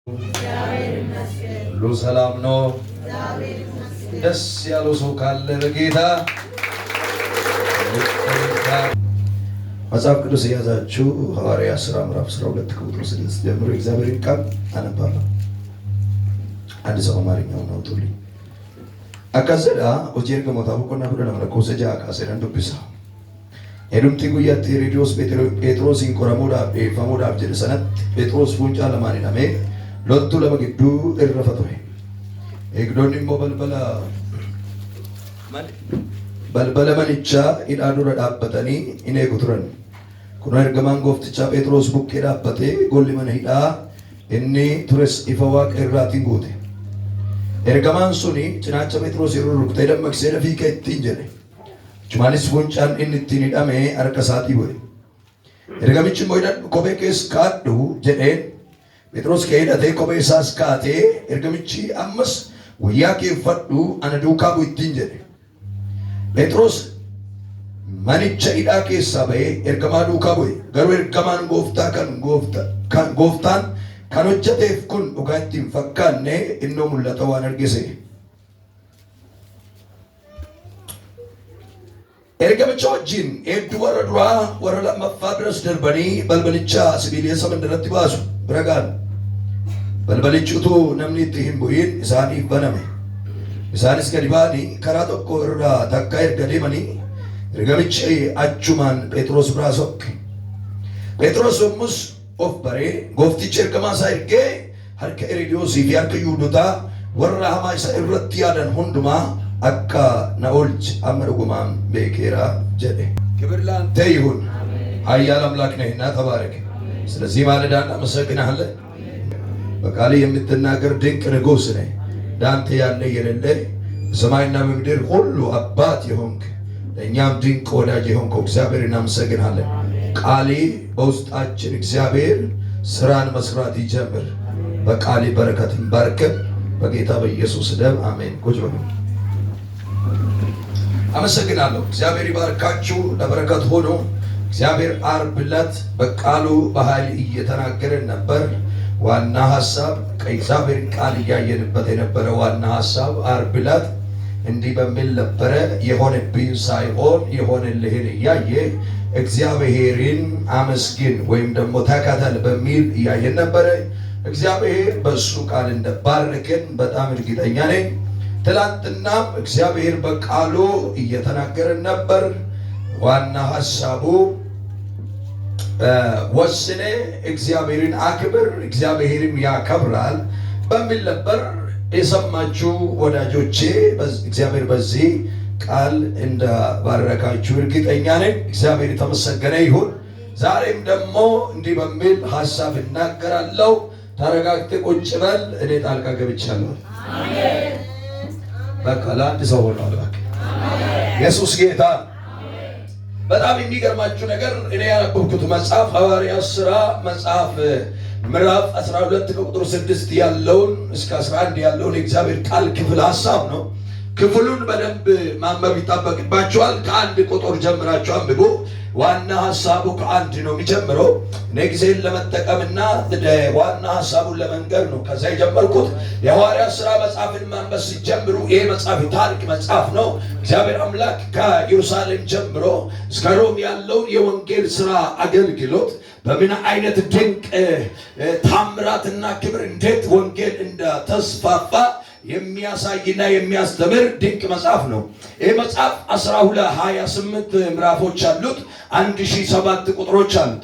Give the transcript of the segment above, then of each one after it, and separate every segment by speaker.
Speaker 1: ሁሉ ሰላም ነው። ደስ ያለው ሰው ካለ በጌታ መጽሐፍ ቅዱስ የያዛችሁ ሐዋርያት ሥራ ምዕራፍ 12 ከቁጥር 6 ጀምሮ የእግዚአብሔርን ቃል አነባለሁ። አንድ ሰው አማርኛውን አውጡልኝ። አካዘዳ ሆጂን ከሞታ ቦቆና ሁሉ ለምረኮ ሰጃ ካሰረን ዱብሳ ኤዱምቲ ጉያት ሬዲዮስ ጴጥሮስ ኢንቆራሞዳ ኤፋሞዳ ጀለሰነት ጴጥሮስ ፉንጫ ለማንናሜ ሎቱ ለመግዱ እረፈቱ ኤግዶኒ ሞበልበላ መኒቻ ኢዳዱረ ዳበተኒ ኢኔ ጉትረን ኩኖ ኤርገማን ጎፍትቻ ጴጥሮስ ቡቄ ዳበቴ ጎሊ መነ ሂዳ እኒ ቱሬስ ኢፈዋቅ ኤራቲን ጉቴ ኤርገማን ሱኒ ጭናቸ ጴጥሮስ ይሩሩክቴ ደመክሴ ደፊከ ኢትቲን ጀለ ቹማኒስ ፉንጫን ኢንቲን ሂዳሜ አርከሳቲ ቦይ ኤርገሚች ሞይዳን ኮቤ ኬስ ካዱ ጀዴን ጴጥሮስ ከሄደቴ ኮቤ ሳስ ካቴ ኤርገሚች አመስ ወያ ኬፈዱ አነዱካ ቡይቲን ጀለ ጴጥሮስ ማኒቻ ኢዳ ኬሳ በይ ኤርገማ ዱካ ቦይ ገሩ ኤርገማን ጎፍታን ከኖጀቴፍ ኩን ኡጋቲን ፈካኔ እኖ ሙለተዋን እርጌሴ ኤርገምቻ ወጂን ኤዱ ወረዱራ ወረላ መፋድረስ ደርበኒ በልበልቻ ሲቢሊየ ሰመንደረት ባሱ ብረጋን በልበልቹቱ ነምኒት ይህን ቡይን ኢሳኒ በነሜ ኢሳኒስ ገዲባኒ ከራቶኮ እራ ተካ ኤርገዴመኒ ኤርገምቼ አቹማን ጴጥሮስ ብራሶክ ጴጥሮስ ሙስ ኦፍ በሬ ጎፍቲች ኤርገማሳ ኤርጌ ሀርከ ኤሬዲዮሲ ፊ ሀርከ ይሁዶታ ወራ ሀማይሳ እረት ያደን ሁንዱማ አካ ናኦልች አመርጉማም ቤኬራ ጀዴ ክብር ላንተ ይሁን። ኃያል አምላክ ነህና ተባረክ። ስለዚህ ማለዳ እናመሰግናለን። በቃል የምትናገር ድንቅ ንጉሥ ነህ። ዳንተ ያለ የሌለ በሰማይና በምድር ሁሉ አባት የሆንክ ለእኛም ድንቅ ወዳጅ የሆንከው እግዚአብሔር እናመሰግናለን። ቃሌ በውስጣችን እግዚአብሔር ስራን መስራት ይጀምር። በቃሌ በረከትን ባርከን በጌታ በኢየሱስ ደም አሜን። ቁጭ በሉ። አመሰግናለሁ። እግዚአብሔር ይባርካችሁ። ለበረከት ሆኖ እግዚአብሔር ዓርብ ዕለት በቃሉ በኃይል እየተናገረን ነበር። ዋና ሐሳብ ከእግዚአብሔር ቃል እያየንበት የነበረ ዋና ሐሳብ ዓርብ ዕለት እንዲህ በሚል ነበረ። የሆነብኝ ሳይሆን የሆነልህን እያየ እግዚአብሔርን አመስግን ወይም ደግሞ ተከተል በሚል እያየን ነበረ። እግዚአብሔር በእሱ ቃል እንደባረከን በጣም እርግጠኛ ነኝ። ትላንትናም እግዚአብሔር በቃሉ እየተናገረን ነበር። ዋና ሐሳቡ ወስነ እግዚአብሔርን አክብር እግዚአብሔርም ያከብራል በሚል ነበር። የሰማችሁ ወዳጆቼ እግዚአብሔር በዚህ ቃል እንደባረካችሁ እርግጠኛ ነኝ። እግዚአብሔር የተመሰገነ ይሁን። ዛሬም ደግሞ እንዲህ በሚል ሐሳብ እናገራለሁ። ተረጋግተ ቁጭ በል። እኔ ጣልቃ ገብቻለሁ። አሜን። በቃ ለአንድ ሰው ሆኗል። በቃ ኢየሱስ ጌታ። በጣም የሚገርማችሁ ነገር እኔ ያነበብኩት መጽሐፍ ሐዋርያት ሥራ መጽሐፍ ምዕራፍ 12 ከቁጥር 6 ያለውን እስከ 11 ያለውን የእግዚአብሔር ቃል ክፍል ሐሳብ ነው። ክፍሉን በደንብ ማንበብ ይጠበቅባችኋል። ከአንድ ቁጥር ጀምራችሁ አንብቡ። ዋና ሐሳቡ ከአንድ ነው የሚጀምረው። እኔ ጊዜን ለመጠቀምና ዋና ሐሳቡን ለመንገር ነው ከዛ የጀመርኩት። የሐዋርያት ሥራ መጽሐፍን ማንበብ ሲጀምሩ ይሄ መጽሐፍ የታሪክ መጽሐፍ ነው። እግዚአብሔር አምላክ ከኢየሩሳሌም ጀምሮ እስከ ሮም ያለውን የወንጌል ሥራ አገልግሎት በምን አይነት ድንቅ ታምራትና ክብር እንዴት ወንጌል እንደተስፋፋ የሚያሳይና የሚያስተምር ድንቅ መጽሐፍ ነው። ይህ መጽሐፍ 28 ምዕራፎች አሉት። 1007 ቁጥሮች አሉት።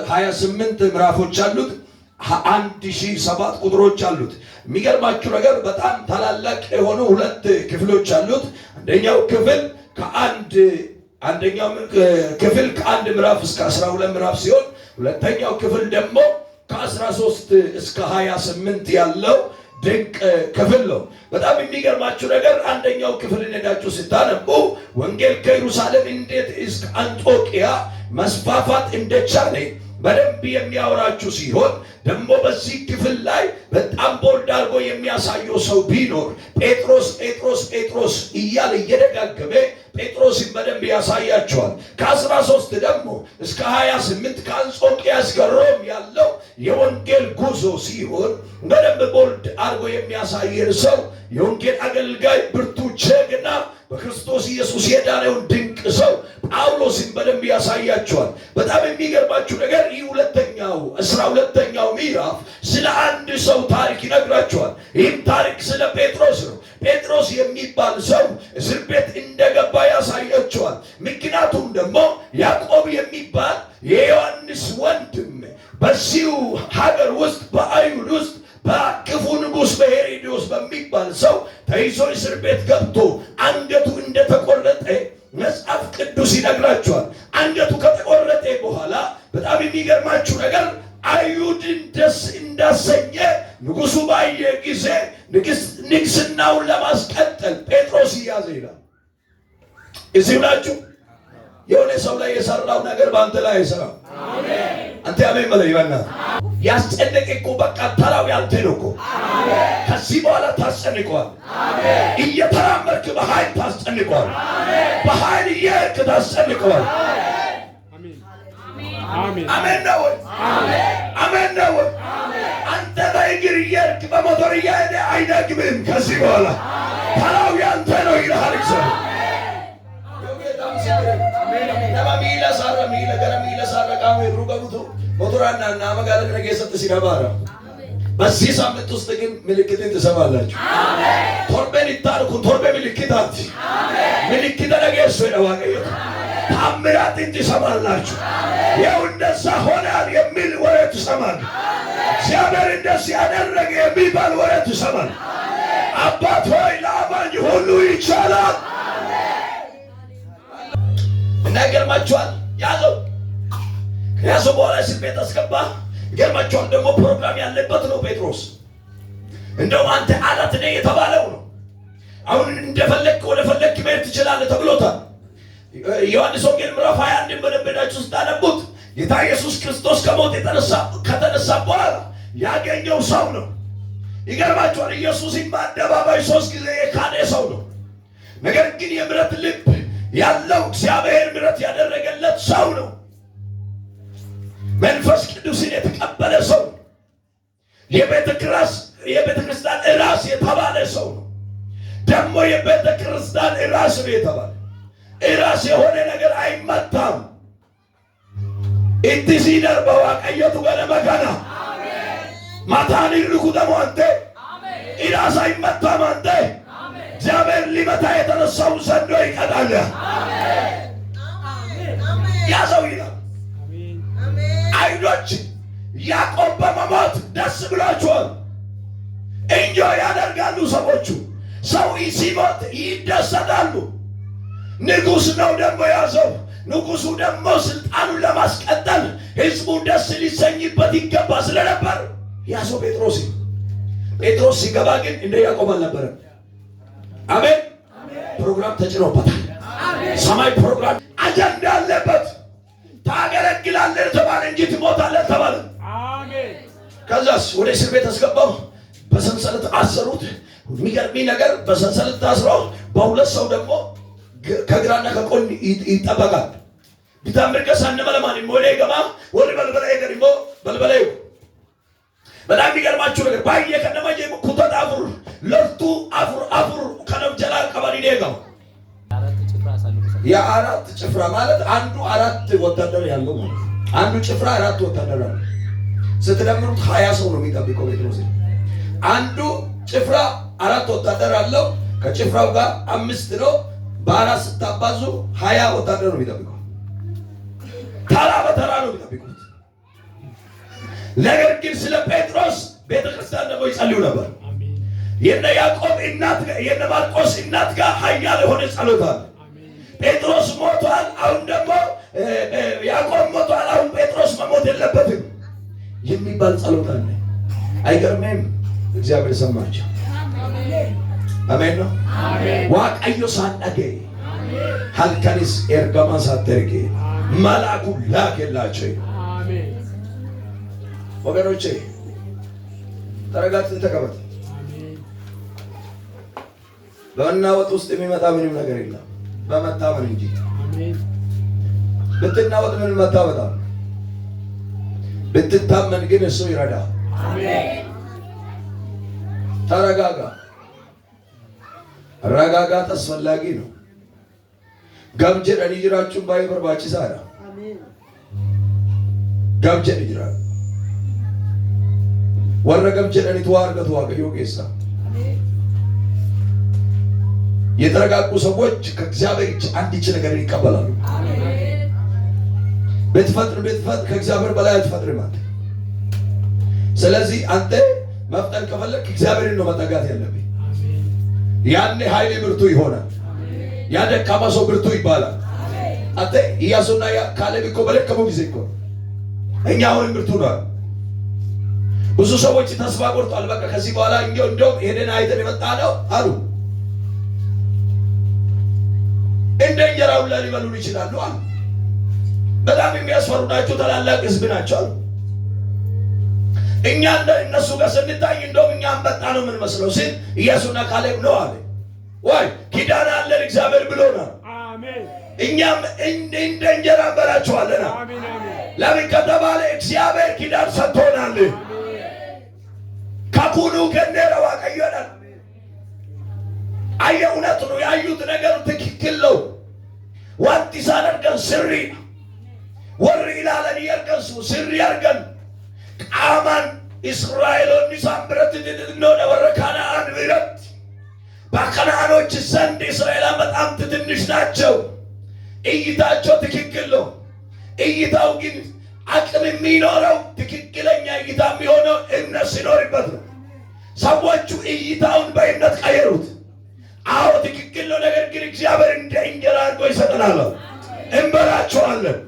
Speaker 1: 28 ምዕራፎች አሉት። 1007 ቁጥሮች አሉት። የሚገርማችሁ ነገር በጣም ታላላቅ የሆኑ ሁለት ክፍሎች አሉት። አንደኛው ክፍል ከአንድ ምዕራፍ እስከ 12 ምዕራፍ ሲሆን ሁለተኛው ክፍል ደግሞ ከ13 እስከ 28 ያለው ድንቅ ክፍል ነው። በጣም የሚገርማችሁ ነገር አንደኛው ክፍል ሄዳችሁ ስታነቡ ወንጌል ከኢየሩሳሌም እንዴት እስከ አንጾኪያ መስፋፋት እንደቻለ በደንብ የሚያወራችሁ ሲሆን ደግሞ በዚህ ክፍል ላይ በጣም ቦልድ አድርጎ የሚያሳየው ሰው ቢኖር ጴጥሮስ ጴጥሮስ ጴጥሮስ እያለ እየደጋገመ ጴጥሮስን በደንብ ያሳያቸዋል። ከ13 ደግሞ እስከ 28 ከአንጾኪያ እስከ ሮም ያለው የወንጌል ጉዞ ሲሆን በደንብ ቦልድ አድርጎ የሚያሳየን ሰው የወንጌል አገልጋይ ብርቱ ጀግና በክርስቶስ ኢየሱስ የዳነውን ድንቅ ሰው ጳውሎስን በደንብ ያሳያቸዋል። በጣም የሚገርማችሁ ነገር ይህ 12ኛው ምዕራፍ ስለ አንድ ሰው ታሪክ ይነግራቸዋል። ይህም ታሪክ ስለ ጴጥሮስ ነው። ጴጥሮስ የሚባል ሰው እስር ቤት እንደገባ ያሳያቸዋል። ምክንያቱም ደግሞ ያዕቆብ የሚባል የዮሐንስ ወንድም በዚሁ ሀገር ውስጥ በአይሁድ ውስጥ በክፉ ንጉሥ በሄሮድዮስ በሚባል ሰው ተይዞ እስር ቤት ገብቶ አንገቱ እንደተቆረጠ መጽሐፍ ቅዱስ ይነግራቸዋል። አንገቱ ከተቆረጠ በኋላ በጣም የሚገርማችሁ ነገር አይሁድን ደስ እንዳሰኘ ንጉሡ ባየ ጊዜ ንግስናውን ለማስቀጠል ጴጥሮስ ይያዘ ይላል። እዚህ ብላችሁ የሆነ ሰው ላይ የሰራው ነገር በአንተ ላይ አይሰራም። አንተ አሜን በለው ይበልና ያስጨነቀ እኮ በቃ ተራው ያንተ ነው እኮ። ከዚህ በኋላ ታስጨንቀዋል። እየተራመድክ በኃይል ታስጨንቀዋል። በኃይል እየሄድክ ታስጨንቀዋል። አሜን ነው ወይ? አሜን ነው ወይ? አንተ በእግር እየሄድክ በሞተር እየሄደ አይደግምም። ከዚህ በኋላ ተራው ያንተ ነው ይልሃል እግዚአብሔር። በዚህ ሳምንት ውስጥ ግን ምልክትን ትሰማላችሁ። ቶርቤን ይታርኩን ቶርቤ ምልክታት ምልክት ነገሱ ዋቀዩ ታምራትን ትሰማላችሁ። ይኸው እንደዛ ሆናል የሚል ወሬ ትሰማል። እግዚአብሔር እንደዚህ ያደረገ የሚባል ወሬ ትሰማል። አባት ሆይ ለአማኝ ሁሉ ይቻላል። እና ይገርማችኋል ያዘው ከያዘው በኋላ እስር ቤት አስገባ። ይገርማችኋል ደግሞ ፕሮግራም ያለበት ነው ጴጥሮስ። እንደውም አንተ አለት ነህ የተባለው ነው። አሁን እንደፈለግክ ወደ ፈለግክ መሄድ ትችላለህ ተብሎታል። ዮሐንስ ወንጌል ምዕራፍ 21 በደንብ ሄዳችሁ ስታነቡት ጌታ ኢየሱስ ክርስቶስ ከሞት ከተነሳ በኋላ ያገኘው ሰው ነው። ይገርማችኋል ኢየሱስን በአደባባይ 3 ጊዜ የካደ ሰው ነው። ነገር ግን የምሕረት ልብ ያለው እግዚአብሔር ምሕረት ያደረገለት ሰው ነው። መንፈስ ቅዱስን የተቀበለ ሰው ነው። የቤተ ክርስቲያን ራስ የተባለ ሰው ነው። ደግሞ የቤተ ክርስቲያን ራስ ነው የተባለ። ራስ የሆነ ነገር አይመታም። እቲ ሲደር በዋቀየቱ ገለ መከና ማታን ይልኩ ደግሞ አንተ ራስ አይመታም። አንተ እግዚአብሔር ሊመታ የተነሳውን ዘንዶ ይቀጣል። ያዘው ይላል። አይሁዶች ያዕቆብ በመሞት ደስ ብሏቸዋል። እንጆ ያደርጋሉ ሰዎቹ። ሰው ሲሞት ይደሰታሉ። ንጉሥ ነው ደግሞ ያዘው። ንጉሡ ደግሞ ስልጣኑን ለማስቀጠል ሕዝቡ ደስ ሊሰኝበት ይገባ ስለነበር ያዘው ጴጥሮስ ሲገባ ግን እንደ ያዕቆብ አልነበረም። አሜን። ፕሮግራም ተጭኖበታል። ሰማይ ፕሮግራም አጀንዳ አለበት። ታገለግላለህ ተባለ እንጂ ትሞታለህ ተባለ። አሜን። ከዛስ ወደ እስር ቤት አስገባው። በሰንሰለት አሰሩት። የሚገርም ነገር በሰንሰለት ታስሮ በሁለት ሰው ደግሞ ከግራና ከቆን ይጠበቃል። ቢታምር ከሳነ መለማን ሞሌ ገማ ወደ በልበላይ ገሪሞ በልበላይ በጣም የሚገርማችሁ ነገር ባየ ከነማጀ ኩተት አፉር ለርቱ አፉር ከነም ጀላል ቀባሪ ነው። የአራት ጭፍራ ማለት አንዱ 4 ወታደር ያለው ማለት አንዱ ጭፍራ 4 ወታደር አለው። ስትደምሩት 20 ሰው ነው የሚጠብቀው ጴጥሮስ። አንዱ ጭፍራ 4 ወታደር አለው። ከጭፍራው ጋር 5 ነው። በአራት ስታባዙ 20 ወታደር ነው የሚጠብቀው። ተራ በተራ ነው የሚጠብቁት። ነገር ግን ስለ ጴጥሮስ ቤተክርስቲያን ደግሞ ይጸልዩ ነበር። የነ ያዕቆብ እናት የነ ማርቆስ እናት ጋር ኃያል የሆነ ጸሎት አለ። ጴጥሮስ ሞቷል። አሁን ደግሞ ያዕቆብ ሞቷል። አሁን ጴጥሮስ መሞት የለበትም የሚባል ጸሎት አለ። አይገርምም? እግዚአብሔር ሰማቸው። አሜን ነው። ዋቀዮ ሳናገ ሀልከኒስ ኤርጋማ ሳደርጌ መልአኩ ላከላቸው። ወገኖቼ ተረጋግተን ተቀመጥ። በመናወጥ ውስጥ የሚመጣ ምንም ነገር የለም፣ በመታመን እንጂ። ብትናወጥ ምን መታወጣ? ብትታመን ግን እሱ ይረዳል። አሜን። ተረጋጋ። ረጋጋት አስፈላጊ ነው። ገምጀን ይጅራችሁ ባይበር ባቺሳራ አሜን። ገምጀን ይጅራ ወረ ገምጀን ይተዋርገቱ ዋቀዮ ጌሳ አሜን። የተረጋጉ ሰዎች ከእግዚአብሔር አንዲች ነገር ይቀበላሉ። አሜን። በትፈጥር ከእግዚአብሔር በላይ አትፈጥርም አንተ። ስለዚህ አንተ መፍጠር ከፈለክ እግዚአብሔርን ነው መጠጋት ያለብህ። ያኔ ኃይል ብርቱ ይሆናል። ያ ደካማ ሰው ብርቱ ይባላል። አንተ ኢያሱና ካሌብ እኮ በደከሙ ጊዜ እኮ እኛ አሁን ብርቱ ነው። ብዙ ሰዎች ተስፋ ቆርጧል። በቃ ከዚህ በኋላ እንደውም ሄደን አይተን የመጣ ነው አሉ። እንደ እንጀራ ሁላ ሊበሉን ይችላሉ አሉ። በጣም የሚያስፈሩ ናቸው፣ ታላላቅ ህዝብ ናቸው አሉ። እኛ እነሱ ጋር ስንታይ እንደውም እኛ አንበጣ ነው የምንመስለው ሲል ኢያሱና ካሌብ ነው አለ። ወይ ኪዳን አለን እግዚአብሔር ብሎናል። አሜን። እኛም እንደ እንጀራ እንበላችኋለን። አሜን አሜን። ለምን ከተባለ እግዚአብሔር ኪዳን ሰጥቶናል። ካኩኑ ከነረዋ ቀየናል። አየ እውነት ነው። ያዩት ነገር ትክክል ነው። ዋንቲ ሳነርገን ስሪ ወሪ ኢላለን ይርገሱ ስሪ ያርገን ቃማን እስራኤሎን ሳምብረት ነው ወረካናን ብረት በከነዓኖች ዘንድ እስራኤል በጣም ትንሽ ናቸው። እይታቸው ትክክል ነው። እይታው ግን አቅም የሚኖረው ትክክለኛ እይታ የሚሆነው እምነት ሲኖርበት ነው። ሰዎቹ እይታውን በእምነት ቀየሩት። አዎ ትክክል ነው። ነገር ግን እግዚአብሔር እንደ እንጀራ አድርጎ ይሰጠናል። እንበላቸዋለን።